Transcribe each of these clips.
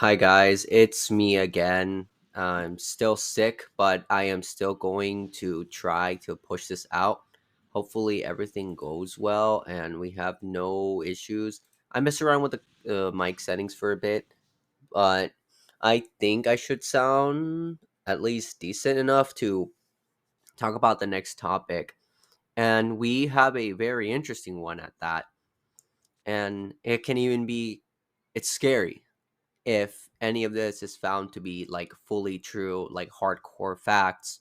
Hi guys, it's me again. I'm still sick, but I am still going to try to push this out. Hopefully, everything goes well and we have no issues. I messed around with the mic settings for a bit, but I think I should sound at least decent enough to talk about the next topic. And we have a very interesting one at that. And it can even be, it's scary if any of this is found to be like fully true, like hardcore facts.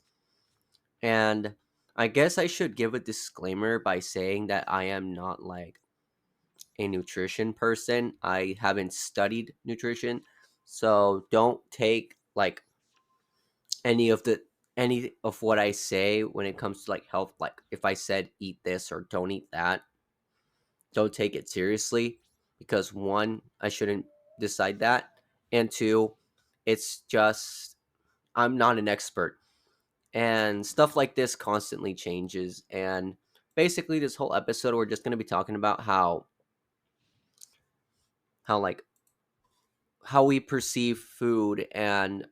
And I guess I should give a disclaimer by saying that I am not like a nutrition person. I haven't studied nutrition. So don't take like any of the any of what I say when it comes to like health, like if I said eat this or don't eat that, don't take it seriously because one, I shouldn't decide that, and two, it's just I'm not an expert. And stuff like this constantly changes. And basically this whole episode we're just going to be talking about how like how we perceive food and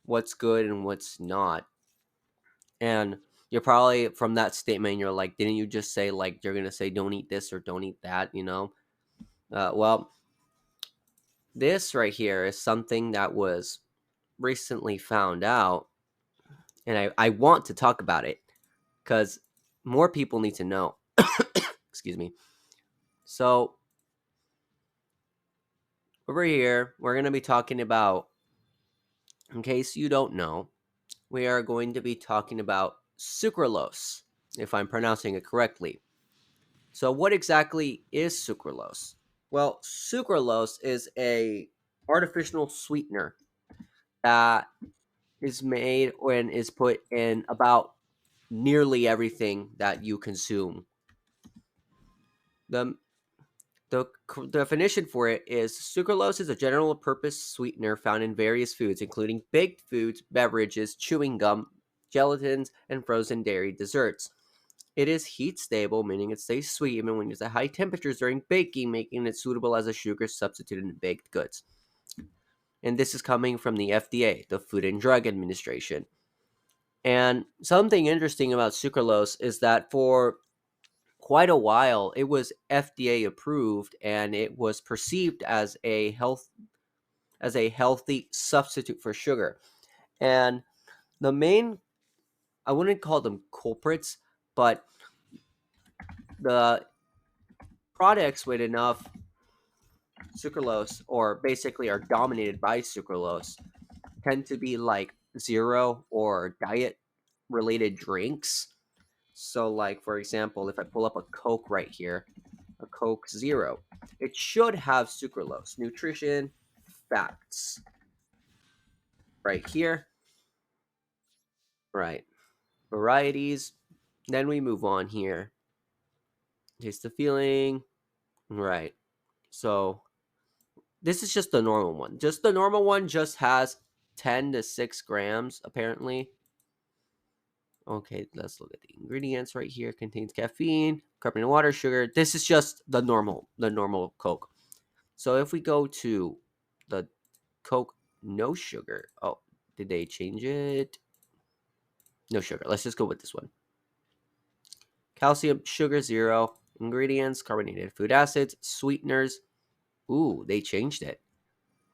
what's good and what's not. And you're probably from that statement you're like, didn't you just say like you're going to say don't eat this or don't eat that? Well, this right here is something that was recently found out, and I want to talk about it because more people need to know. Excuse me. So, over here, we're going to be talking about, in case you don't know, we are going to be talking about sucralose, if I'm pronouncing it correctly. So, what exactly is sucralose? Well, sucralose is a artificial sweetener that is made when is put in about nearly everything that you consume. The The definition for it is sucralose is a general purpose sweetener found in various foods, including baked foods, beverages, chewing gum, gelatins, and frozen dairy desserts. It is heat stable, meaning it stays sweet even when used at high temperatures during baking, making it suitable as a sugar substitute in baked goods. And this is coming from the FDA, the Food and Drug Administration. And something interesting about sucralose is that for quite a while it was FDA approved and it was perceived as a healthy substitute for sugar. And the main, I wouldn't call them culprits, but the products with enough sucralose or basically are dominated by sucralose tend to be like zero or diet related drinks. So like for example, if I pull up a Coke right here, a Coke Zero, it should have sucralose. Nutrition facts right here. Right. Varieties. Then we move on here. Taste the feeling. Right. So this is just the normal one. Just the normal one just has 10 to 6 grams apparently. Okay, let's look at the ingredients right here. Contains caffeine, carbonated water, sugar. This is just the normal Coke. So if we go to the Coke no sugar. Oh, did they change it? No sugar. Let's just go with this one. Calcium, sugar zero. Ingredients, carbonated food acids, sweeteners. Ooh, they changed it.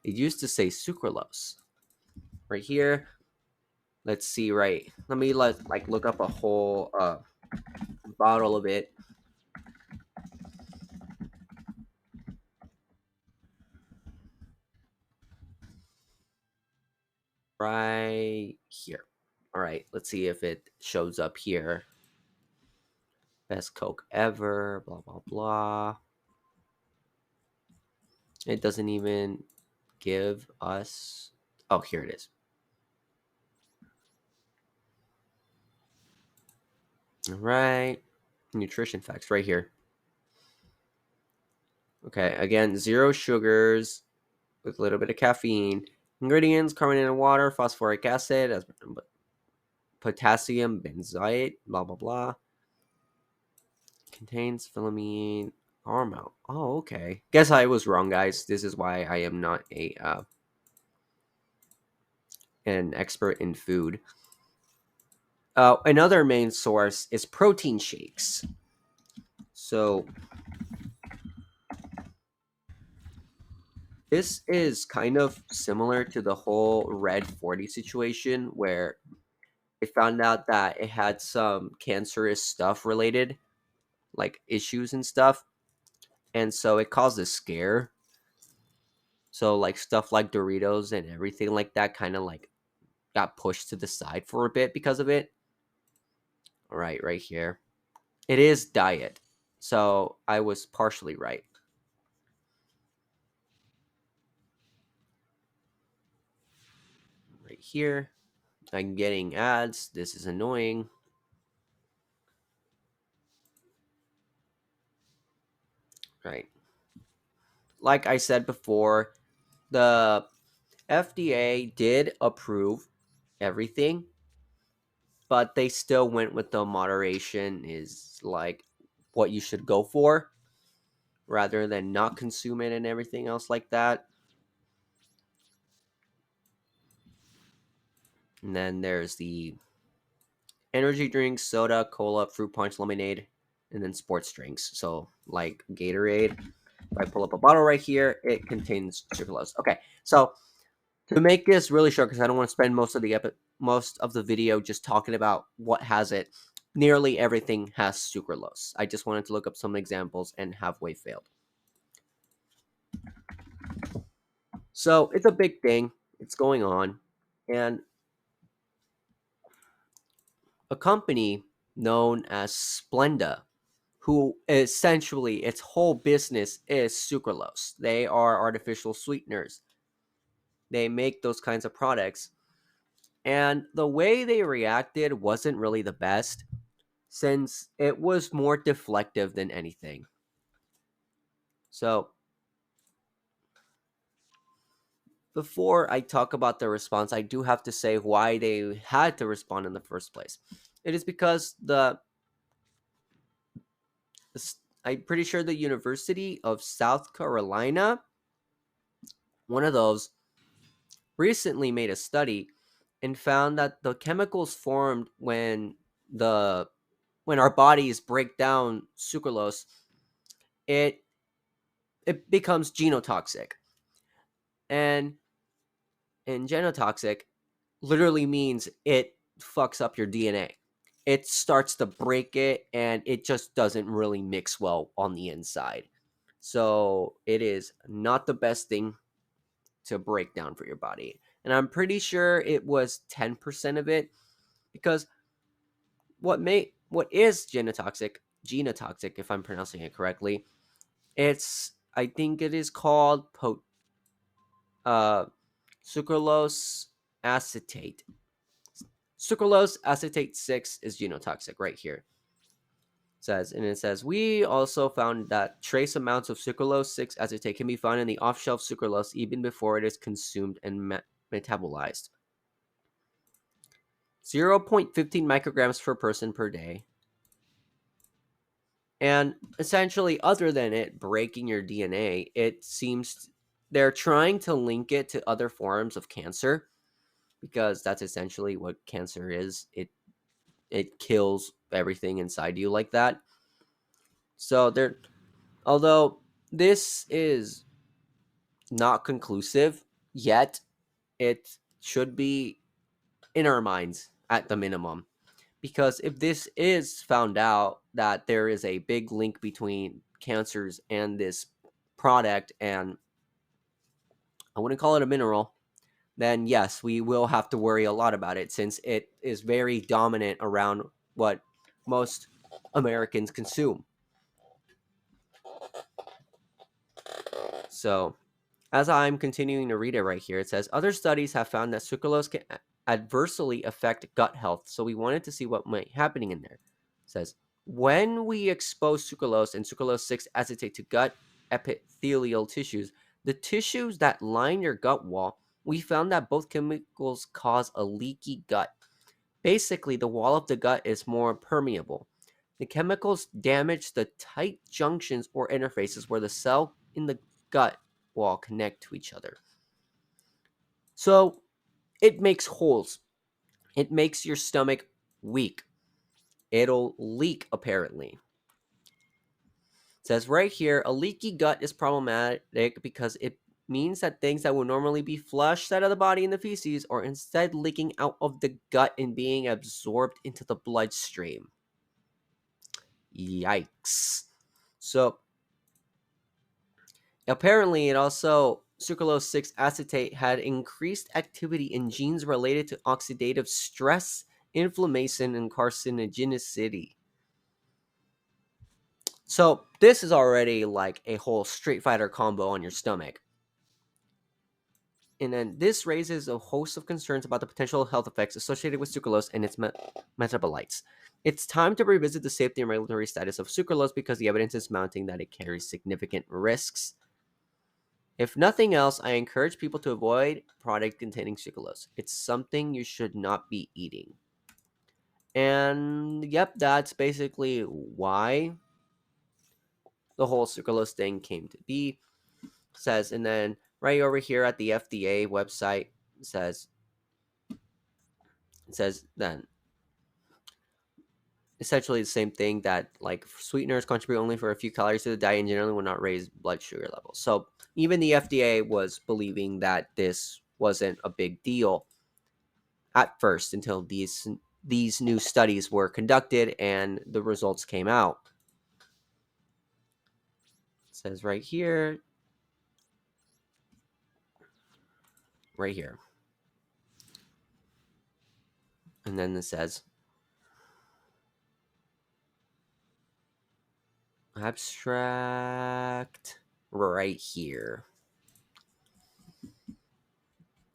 It used to say sucralose. Right here. Let's see, right. Let me like look up a whole bottle of it. Right here. All right, let's see if it shows up here. Best Coke ever, blah blah blah. It doesn't even give us. Oh, here it is. All right. Nutrition facts right here. Okay, again, zero sugars with a little bit of caffeine. Ingredients: carbonated water, phosphoric acid, potassium benzoate, blah blah blah. Contains filamine. Caramel. Oh, okay. Guess I was wrong, guys. This is why I am not a an expert in food. Another main source is protein shakes. So this is kind of similar to the whole Red 40 situation where they found out that it had some cancerous stuff related, like issues and stuff. And so it caused a scare. So like stuff like Doritos and everything like that kind of like got pushed to the side for a bit because of it. All right here. It is diet. So I was partially right. Right here. I'm getting ads. This is annoying. Right. Like I said before, the FDA did approve everything, but they still went with the moderation is like what you should go for rather than not consume it and everything else like that. And then there's the energy drinks, soda, cola, fruit punch, lemonade, and then sports drinks. So like Gatorade. If I pull up a bottle right here, it contains sucralose. Okay, so to make this really short, because I don't want to spend most of the video just talking about what has it. Nearly everything has sucralose. I just wanted to look up some examples and halfway failed. So it's a big thing. It's going on, and a company known as Splenda, who essentially its whole business is sucralose. They are artificial sweeteners. They make those kinds of products. And the way they reacted wasn't really the best since it was more deflective than anything. So, before I talk about the response, I do have to say why they had to respond in the first place. It is because I'm pretty sure the University of South Carolina, one of those, recently made a study and found that the chemicals formed the when our bodies break down sucralose, it it becomes genotoxic. And genotoxic literally means it fucks up your DNA. It starts to break it and it just doesn't really mix well on the inside. So it is not the best thing to break down for your body. And I'm pretty sure it was 10% of it because what is genotoxic if I'm pronouncing it correctly, it's I think it is called uh sucralose acetate. Sucralose acetate 6 is genotoxic right here. It says we also found that trace amounts of sucralose 6 acetate can be found in the off-shelf sucralose even before it is consumed and metabolized. 0.15 micrograms per person per day. And essentially, other than it breaking your DNA, it seems they're trying to link it to other forms of cancer because that's essentially what cancer is. It kills everything inside you like that. So they're although this is not conclusive yet, it should be in our minds at the minimum. Because if this is found out that there is a big link between cancers and this product, and I wouldn't call it a mineral, then yes, we will have to worry a lot about it since it is very dominant around what most Americans consume. So, as I'm continuing to read it right here, it says other studies have found that sucralose can adversely affect gut health. So we wanted to see what might be happening in there. It says when we expose sucralose and sucralose 6 acetate to gut epithelial tissues, the tissues that line your gut wall, we found that both chemicals cause a leaky gut. Basically, the wall of the gut is more permeable. The chemicals damage the tight junctions or interfaces where the cell in the gut wall connect to each other. So it makes holes. It makes your stomach weak. It'll leak, apparently. It says right here, a leaky gut is problematic because it means that things that would normally be flushed out of the body in the feces are instead leaking out of the gut and being absorbed into the bloodstream. Yikes. So apparently it also sucralose 6 acetate had increased activity in genes related to oxidative stress, inflammation, and carcinogenicity. So this is already like a whole Street Fighter combo on your stomach. And then this raises a host of concerns about the potential health effects associated with sucralose and its metabolites. It's time to revisit the safety and regulatory status of sucralose because the evidence is mounting that it carries significant risks. If nothing else, I encourage people to avoid product containing sucralose. It's something you should not be eating. And yep, that's basically why the whole sucralose thing came to be. Says, and then right over here at the FDA website says it says then essentially the same thing, that like sweeteners contribute only for a few calories to the diet and generally will not raise blood sugar levels. So even the FDA was believing that this wasn't a big deal at first until these new studies were conducted and the results came out. It says right here, and then it says abstract right here.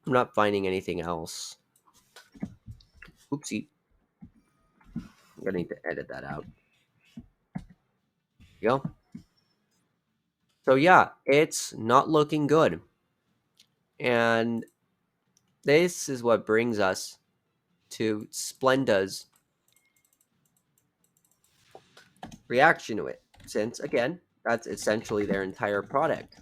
I'm not finding anything else. Oopsie. I'm gonna need to edit that out. There you go. So yeah, it's not looking good. And this is what brings us to Splenda's reaction to it. Since again, that's essentially their entire product.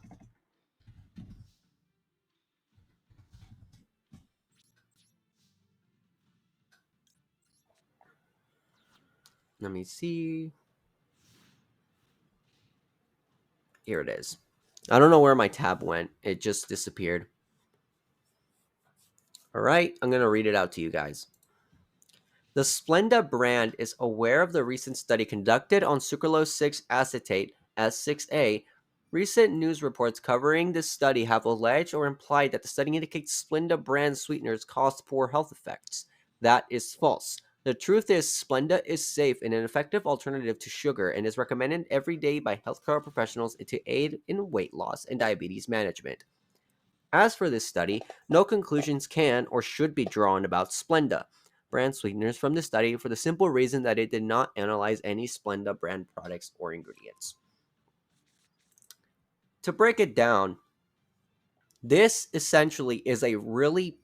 Let me see. Here it is. I don't know where my tab went. It just disappeared. All right, I'm going to read it out to you guys. The Splenda brand is aware of the recent study conducted on sucralose 6 acetate, S6A. Recent news reports covering this study have alleged or implied that the study indicates Splenda brand sweeteners cause poor health effects. That is false. The truth is, Splenda is safe and an effective alternative to sugar and is recommended every day by healthcare professionals to aid in weight loss and diabetes management. As for this study, no conclusions can or should be drawn about Splenda brand sweeteners from the study for the simple reason that it did not analyze any Splenda brand products or ingredients. To break it down, this essentially is a really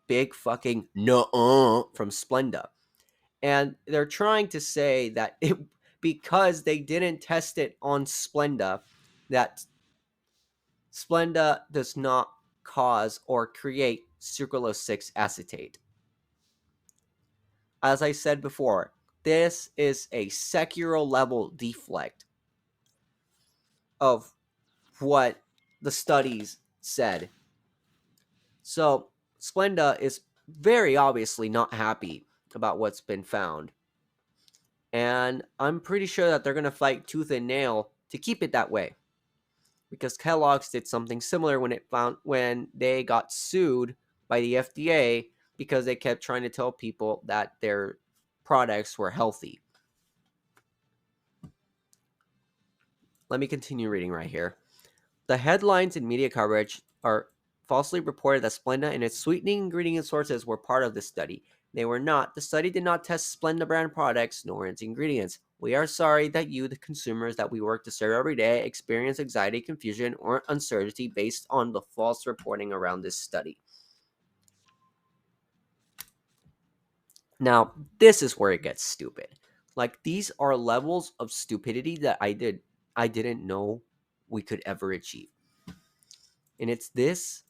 big fucking no from Splenda. And they're trying to say that it, because they didn't test it on Splenda, that Splenda does not cause or create sucralose 6 acetate. As I said before, this is a secular level deflect of what the studies said. So, Splenda is very obviously not happy about what's been found. And I'm pretty sure that they're going to fight tooth and nail to keep it that way. Because Kellogg's did something similar when they got sued by the FDA because they kept trying to tell people that their products were healthy. Let me continue reading right here. The headlines and media coverage are falsely reported that Splenda and its sweetening ingredient sources were part of this study. They were not. The study did not test Splenda brand products nor its ingredients. We are sorry that you, the consumers that we work to serve every day, experience anxiety, confusion, or uncertainty based on the false reporting around this study. Now, this is where it gets stupid. Like these are levels of stupidity that I didn't know we could ever achieve. And it's this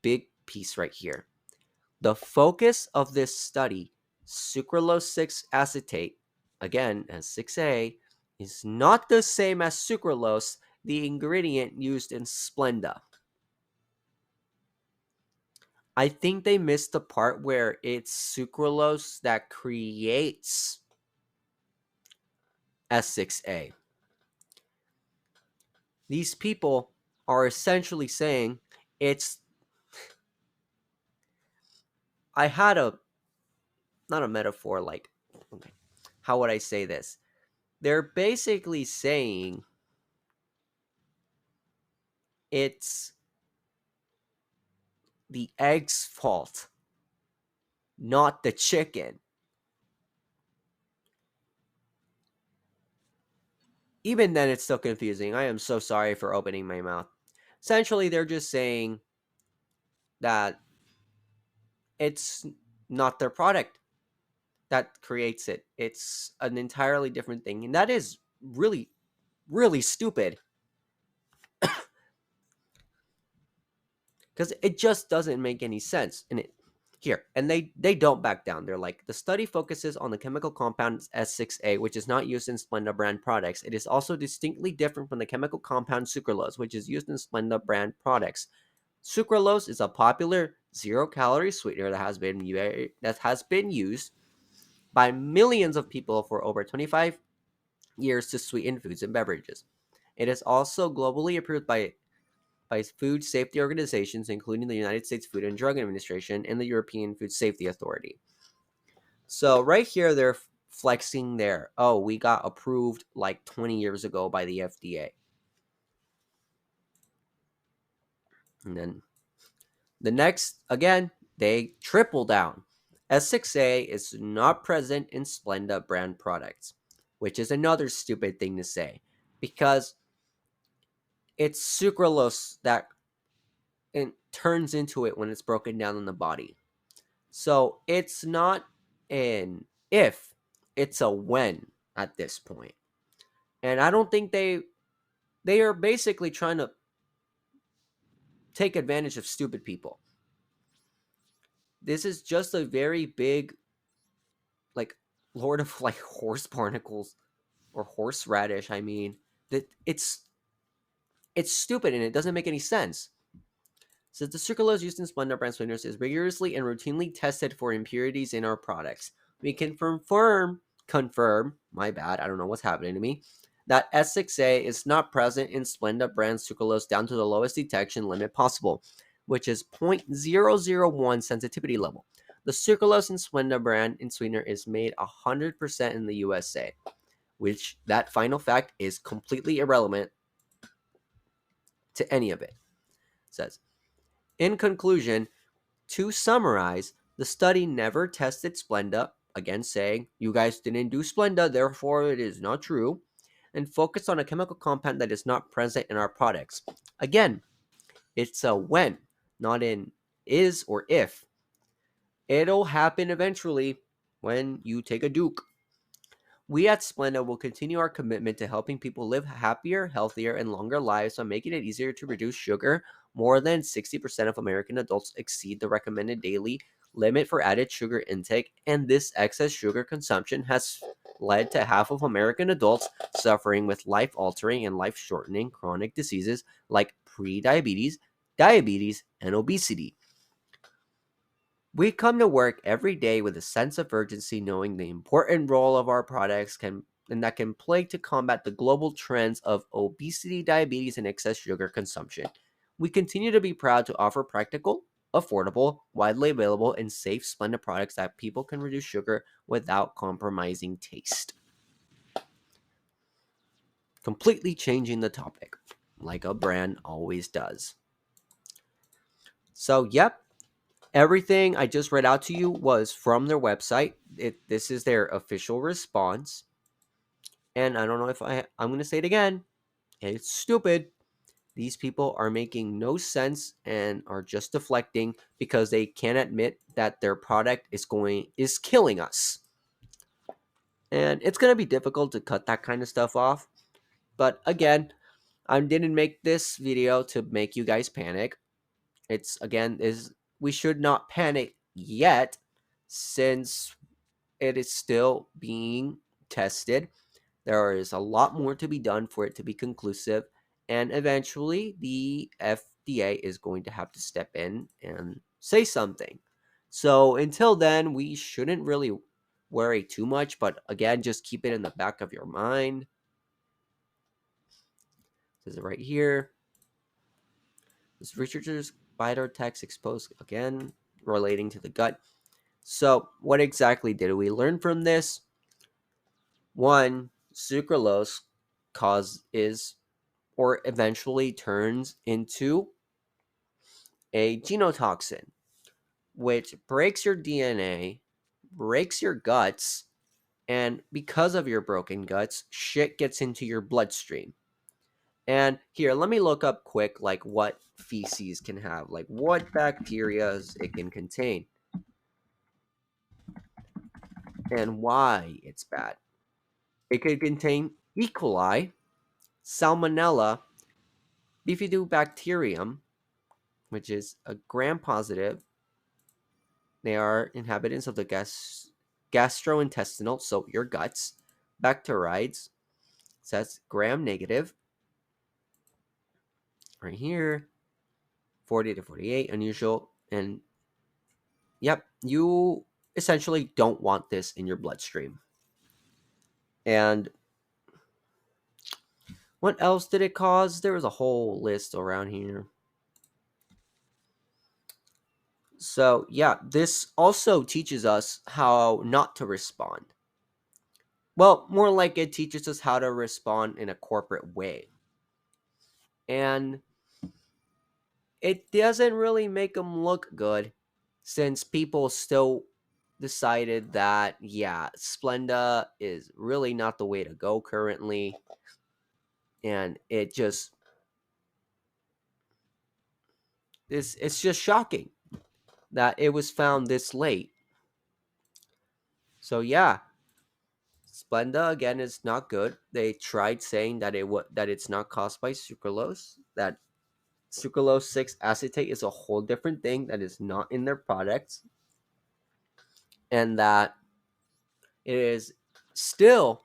big piece right here. The focus of this study, sucralose 6 acetate, again as 6A, is not the same as sucralose, the ingredient used in Splenda. I think they missed the part where it's sucralose that creates S6A. These people are essentially saying it's. I had a. Not a metaphor, like. Okay, how would I say this? They're basically saying it's the egg's fault, not the chicken. Even then, it's still confusing. I am so sorry for opening my mouth. Essentially, they're just saying that it's not their product that creates it. It's an entirely different thing. And that is really, really stupid because it just doesn't make any sense. And it here, and they don't back down. They're like, the study focuses on the chemical compound S6A, which is not used in Splenda brand products. It is also distinctly different from the chemical compound sucralose, which is used in Splenda brand products. Sucralose is a popular zero-calorie sweetener that has been used by millions of people for over 25 years to sweeten foods and beverages. It is also globally approved by food safety organizations, including the United States Food and Drug Administration and the European Food Safety Authority. So right here, they're flexing there. Oh, we got approved like 20 years ago by the FDA. And then the next, again, they triple down. S6A is not present in Splenda brand products, which is another stupid thing to say because it's sucralose that it turns into it when it's broken down in the body. So it's not an if, it's a when at this point. And I don't think they are basically trying to take advantage of stupid people. This is just a very big like Lord of like horse barnacles or horseradish, I mean, that it's stupid and it doesn't make any sense. Since the sucralose used in Splenda brand sweeteners is rigorously and routinely tested for impurities in our products, we can confirm, my bad, I don't know what's happening to me, that S6A is not present in Splenda brand sucralose down to the lowest detection limit possible, which is 0.001 sensitivity level. The sucralose in Splenda brand in sweetener is made 100% in the USA, which that final fact is completely irrelevant to any of it. It says, in conclusion, to summarize, the study never tested Splenda, again saying, you guys didn't do Splenda, therefore it is not true, and focused on a chemical compound that is not present in our products. Again, it's a when, not an is or if. It'll happen eventually when you take a Duke. We at Splenda will continue our commitment to helping people live happier, healthier, and longer lives by making it easier to reduce sugar. More than 60% of American adults exceed the recommended daily limit for added sugar intake, and this excess sugar consumption has led to half of American adults suffering with life altering and life shortening chronic diseases like prediabetes, diabetes, and obesity. We come to work every day with a sense of urgency, knowing the important role of our products can play to combat the global trends of obesity, diabetes, and excess sugar consumption. We continue to be proud to offer practical, affordable, widely available, and safe Splenda products that people can reduce sugar without compromising taste. Completely changing the topic, like a brand always does. So, yep, everything I just read out to you was from their website. This is their official response. And I don't know if I'm going to say it again. It's stupid. These people are making no sense and are just deflecting because they can't admit that their product is killing us. And it's going to be difficult to cut that kind of stuff off. But again, I didn't make this video to make you guys panic. It's again is we should not panic yet since it is still being tested. There is a lot more to be done for it to be conclusive, and eventually the FDA is going to have to step in and say something. So until then, we shouldn't really worry too much, but again, just keep it in the back of your mind. This is right here. This researchers biter text exposed again relating to the gut. So, what exactly did we learn from this? One, sucralose cause is or eventually turns into a genotoxin, which breaks your DNA, breaks your guts, and because of your broken guts, shit gets into your bloodstream. And here, let me look up quick, like what feces can have, like what bacteria it can contain, and why it's bad. It could contain E. coli, Salmonella, Bifidobacterium, which is a gram-positive. They are inhabitants of the gastrointestinal, so your guts. Bacterides, so that's gram-negative. Right here, 40 to 48, unusual. And yep, you essentially don't want this in your bloodstream. And what else did it cause? There was a whole list around here. So, yeah, this also teaches us how not to respond. Well, more like it teaches us how to respond in a corporate way. And it doesn't really make them look good since people still decided that, yeah, Splenda is really not the way to go currently. And it just it's just shocking that it was found this late. So yeah, Splenda again is not good. They tried saying that that it's not caused by sucralose. That sucralose 6 acetate is a whole different thing that is not in their products, and that it is still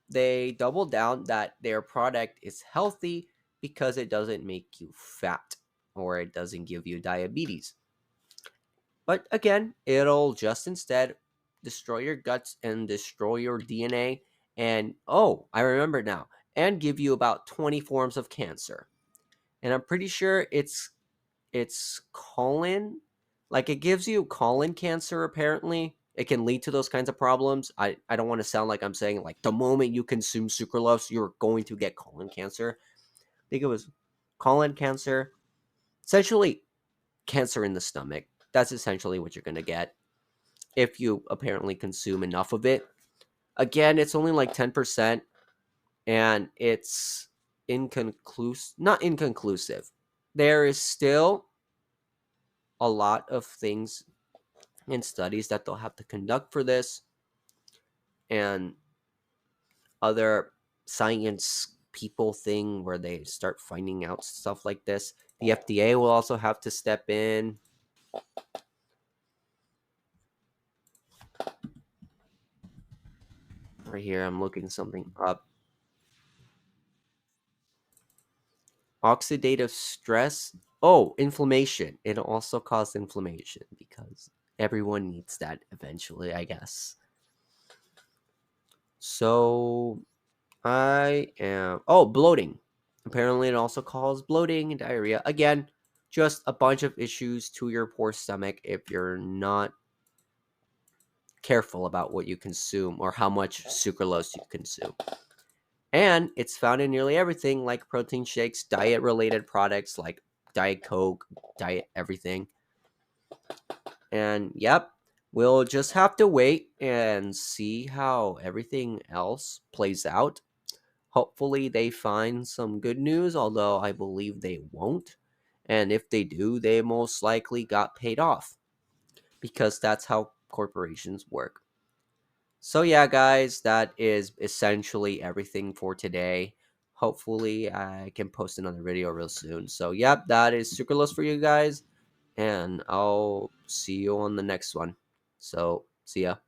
they double down that their product is healthy because it doesn't make you fat or it doesn't give you diabetes. But again, it'll just instead destroy your guts and destroy your DNA. And oh, I remember now, and give you about 20 forms of cancer. And I'm pretty sure it's colon, like it gives you colon cancer apparently. It can lead to those kinds of problems. I don't want to sound like I'm saying like the moment you consume sucralose, you're going to get colon cancer. I think it was colon cancer, essentially cancer in the stomach. That's essentially what you're going to get if you apparently consume enough of it. Again, it's only like 10% and it's not inconclusive. There is still a lot of things and studies that they'll have to conduct for this and other science people thing where they start finding out stuff like this. The FDA will also have to step in. Right here, I'm looking something up. Oxidative stress. Oh, inflammation. It also causes inflammation because everyone needs that eventually, I guess. So I am. Oh, bloating. Apparently, it also causes bloating and diarrhea. Again, just a bunch of issues to your poor stomach if you're not careful about what you consume or how much sucralose you consume. And it's found in nearly everything like protein shakes, diet related products like Diet Coke, diet everything. And yep, we'll just have to wait and see how everything else plays out. Hopefully, they find some good news, although I believe they won't. And if they do, they most likely got paid off because that's how corporations work. So yeah, guys, that is essentially everything for today. Hopefully, I can post another video real soon. So yep, that is sucralose for you guys, and I'll see you on the next one. So see ya.